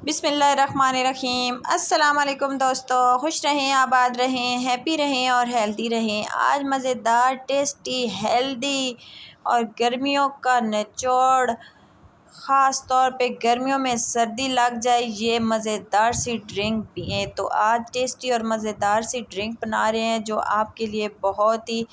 बिस्मिल्लाहिर्रहमानिर्रहीम। अस्सलाम वालेकुम दोस्तों, खुश रहें, आबाद रहें, हैप्पी रहें और हेल्दी रहें। आज मज़ेदार, टेस्टी, हेल्दी और गर्मियों का निचोड़, ख़ास तौर पे गर्मियों में सर्दी लग जाए ये मज़ेदार सी ड्रिंक पिएँ। तो आज टेस्टी और मज़ेदार सी ड्रिंक बना रहे हैं जो आपके लिए बहुत ही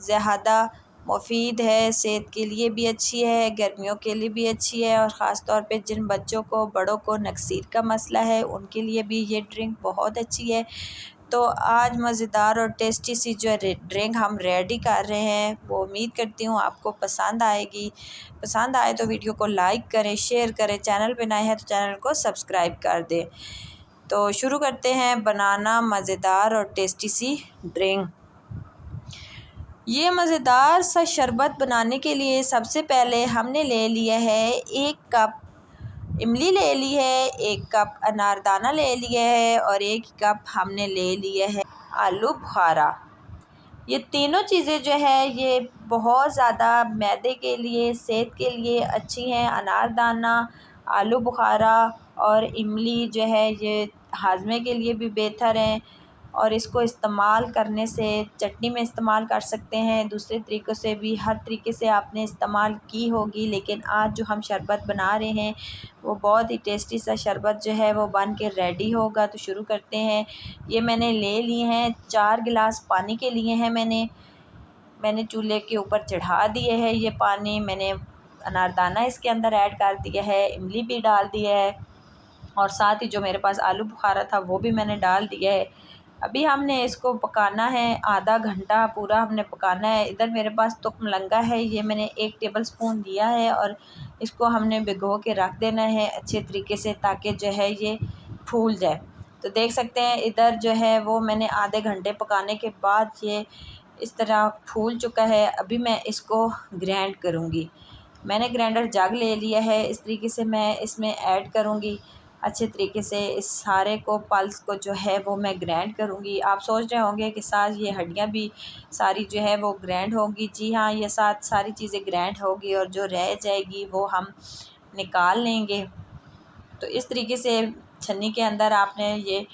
ज़्यादा मुफीद है, सेहत के लिए भी अच्छी है, गर्मियों के लिए भी अच्छी है और ख़ास तौर पे जिन बच्चों को, बड़ों को नक्सीर का मसला है उनके लिए भी ये ड्रिंक बहुत अच्छी है। तो आज मज़ेदार और टेस्टी सी जो ड्रिंक हम रेडी कर रहे हैं वो उम्मीद करती हूँ आपको पसंद आएगी। पसंद आए तो वीडियो को लाइक करें, शेयर करें, चैनल पे नए हैं तो चैनल को सब्सक्राइब कर दें। तो शुरू करते हैं बनाना मज़ेदार और टेस्टी सी ड्रिंक। ये मज़ेदार सा शरबत बनाने के लिए सबसे पहले हमने ले लिया है 1 कप इमली ले ली है, 1 कप अनारदाना ले लिया है और 1 कप हमने ले लिया है आलू बुखारा। ये तीनों चीज़ें जो है ये बहुत ज़्यादा मैदे के लिए, सेहत के लिए अच्छी हैं। अनारदाना, आलू बुखारा और इमली जो है ये हाजमे के लिए भी बेहतर हैं और इसको इस्तेमाल करने से चटनी में इस्तेमाल कर सकते हैं, दूसरे तरीक़ों से भी, हर तरीके से आपने इस्तेमाल की होगी। लेकिन आज जो हम शरबत बना रहे हैं वो बहुत ही टेस्टी सा शरबत जो है वो बन के रेडी होगा। तो शुरू करते हैं। ये मैंने ले लिए हैं 4 गिलास पानी के लिए हैं मैंने चूल्हे के ऊपर चढ़ा दिए है ये पानी। मैंने अनारदाना इसके अंदर ऐड कर दिया है, इमली भी डाल दिया है और साथ ही जो मेरे पास आलू बुखारा था वो भी मैंने डाल दिया है। अभी हमने इसको पकाना है, आधा घंटा पूरा हमने पकाना है। इधर मेरे पास तुक मलंगा है, ये मैंने 1 टेबलस्पून दिया है और इसको हमने भिगो के रख देना है अच्छे तरीके से ताकि जो है ये फूल जाए। तो देख सकते हैं इधर जो है वो मैंने आधे घंटे पकाने के बाद ये इस तरह फूल चुका है। अभी मैं इसको ग्राइंड करूँगी। मैंने ग्राइंडर जग ले लिया है, इस तरीके से मैं इसमें ऐड करूँगी अच्छे तरीके से। इस सारे को पल्स को जो है वो मैं ग्राइंड करूँगी। आप सोच रहे होंगे कि साथ ये हड्डियाँ भी सारी जो है वो ग्राइंड होगी। जी हाँ, ये साथ सारी चीज़ें ग्राइंड होगी और जो रह जाएगी वो हम निकाल लेंगे। तो इस तरीके से छन्नी के अंदर आपने ये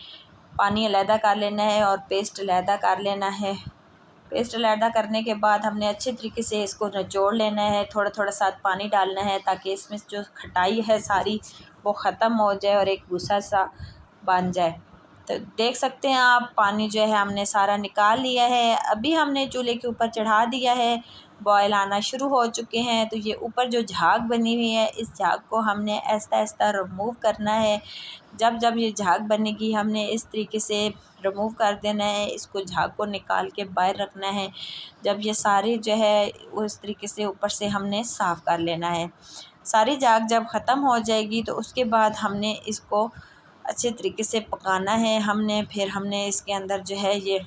पानी अलहदा कर लेना है और पेस्ट अलहदा कर लेना है। पेस्ट अलहदा करने के बाद हमने अच्छे तरीके से इसको निचोड़ लेना है, थोड़ा थोड़ा साथ पानी डालना है ताकि इसमें जो खटाई है सारी वो ख़त्म हो जाए और एक भूसा सा बन जाए। तो देख सकते हैं आप पानी जो है हमने सारा निकाल लिया है। अभी हमने चूल्हे के ऊपर चढ़ा दिया है, बॉयल आना शुरू हो चुके हैं। तो ये ऊपर जो झाग बनी हुई है इस झाग को हमने आहिस्ता आहिस्ता रिमूव करना है। जब जब ये झाग बनेगी हमने इस तरीके से रिमूव कर देना है, इसको झाग को निकाल के बाहर रखना है। जब ये सारी जो है उस तरीके से ऊपर से हमने साफ़ कर लेना है। सारी झाग जब ख़त्म हो जाएगी तो उसके बाद हमने इसको अच्छे तरीके से पकाना है। फिर हमने इसके अंदर जो है ये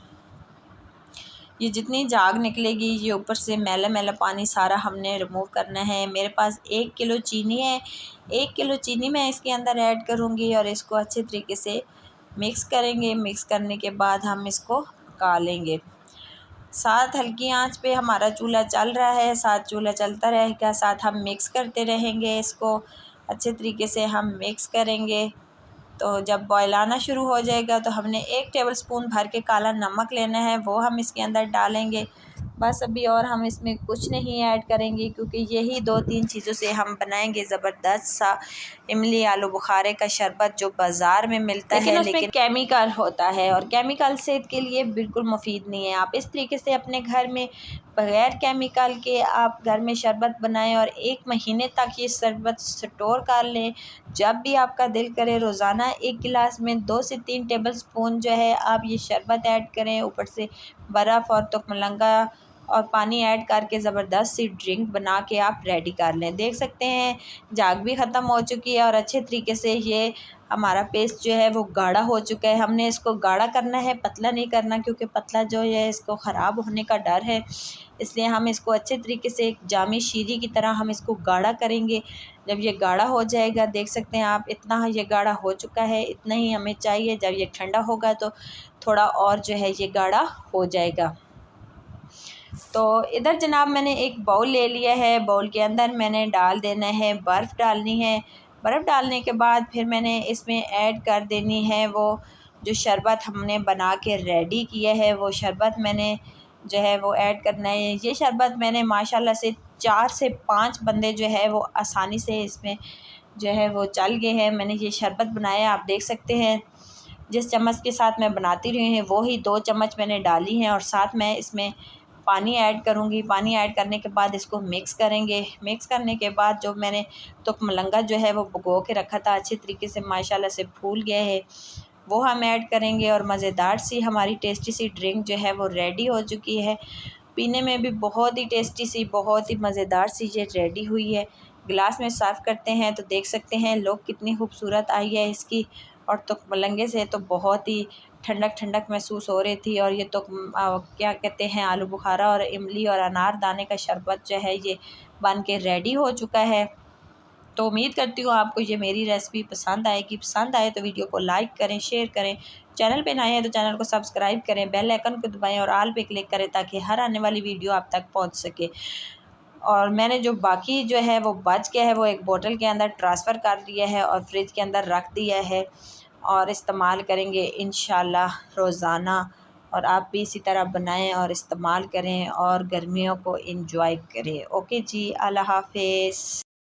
जितनी झाग निकलेगी ये ऊपर से मैला मैला पानी सारा हमने रिमूव करना है। मेरे पास 1 किलो चीनी है, 1 किलो चीनी मैं इसके अंदर ऐड करूँगी और इसको अच्छे तरीके से मिक्स करेंगे। मिक्स करने के बाद हम इसको पका लेंगे। साथ हल्की आंच पे हमारा चूल्हा चल रहा है, साथ चूल्हा चलता रहेगा, साथ हम मिक्स करते रहेंगे। इसको अच्छे तरीके से हम मिक्स करेंगे। तो जब बॉयल आना शुरू हो जाएगा तो हमने 1 टेबलस्पून भर के काला नमक लेना है, वो हम इसके अंदर डालेंगे। बस अभी और हम इसमें कुछ नहीं ऐड करेंगे क्योंकि यही 2-3 चीज़ों से हम बनाएंगे ज़बरदस्त सा इमली आलू बुखारे का शरबत जो बाज़ार में मिलता है लेकिन केमिकल होता है और केमिकल सेहत के लिए बिल्कुल मुफीद नहीं है। आप इस तरीके से अपने घर में बग़ैर केमिकल के आप घर में शरबत बनाएं और 1 महीने तक ये शरबत स्टोर कर लें। जब भी आपका दिल करे रोज़ाना 1 गिलास में 2 से 3 टेबलस्पून जो है आप ये शरबत ऐड करें, ऊपर से बर्फ़ और तुक मलंगा और पानी ऐड करके ज़बरदस्त सी ड्रिंक बना के आप रेडी कर लें। देख सकते हैं झाग भी ख़त्म हो चुकी है और अच्छे तरीके से ये हमारा पेस्ट जो है वो गाढ़ा हो चुका है। हमने इसको गाढ़ा करना है, पतला नहीं करना क्योंकि पतला जो है इसको ख़राब होने का डर है। इसलिए हम इसको अच्छे तरीके से एक जामी शीरी की तरह हम इसको गाढ़ा करेंगे। जब ये गाढ़ा हो जाएगा देख सकते हैं आप इतना ये गाढ़ा हो चुका है, इतना ही हमें चाहिए। जब ये ठंडा होगा तो थोड़ा और जो है ये गाढ़ा हो जाएगा। तो इधर जनाब मैंने एक बाउल ले लिया है, बाउल के अंदर मैंने डाल देना है बर्फ़ डालनी है। बर्फ़ डालने के बाद फिर मैंने इसमें ऐड कर देनी है वो जो शरबत हमने बना के रेडी किया है, वो शरबत मैंने जो है वो ऐड करना है। ये शरबत मैंने माशाल्लाह से 4 से 5 बंदे जो है वो आसानी से इसमें जो है वो चल गए हैं। मैंने ये शरबत बनाया, आप देख सकते हैं जिस चम्मच के साथ मैं बनाती रही हूँ वही 2 चम्मच मैंने डाली हैं और साथ मैं इसमें पानी ऐड करूँगी। पानी ऐड करने के बाद इसको मिक्स करेंगे। मिक्स करने के बाद जो मैंने मलंगा जो है वो भिगो के रखा था, अच्छी तरीके से माशाल्लाह से फूल गया है, वो हम ऐड करेंगे और मज़ेदार सी हमारी टेस्टी सी ड्रिंक जो है वो रेडी हो चुकी है। पीने में भी बहुत ही टेस्टी सी, बहुत ही मज़ेदार सी ये रेडी हुई है। गिलास में सर्व करते हैं तो देख सकते हैं लोग कितनी खूबसूरत आई है इसकी। और मलंगे से तो बहुत ही ठंडक ठंडक महसूस हो रही थी। और ये क्या कहते हैं, आलू बुखारा और इमली और अनार दाने का शरबत जो है ये बन के रेडी हो चुका है। तो उम्मीद करती हूँ आपको ये मेरी रेसिपी पसंद आएगी। पसंद आए तो वीडियो को लाइक करें, शेयर करें। चैनल पे नए हैं तो चैनल को सब्सक्राइब करें, बेल आइकन को दबाएं और ऑल पे क्लिक करें ताकि हर आने वाली वीडियो आप तक पहुँच सके। और मैंने जो बाकी जो है वो बच गया है वो एक बोतल के अंदर ट्रांसफ़र कर दिया है और फ्रिज के अंदर रख दिया है और इस्तेमाल करेंगे इंशाल्लाह रोज़ाना। और आप भी इसी तरह बनाएं और इस्तेमाल करें और गर्मियों को एंजॉय करें। ओके जी, अल्लाह हाफ़िज़।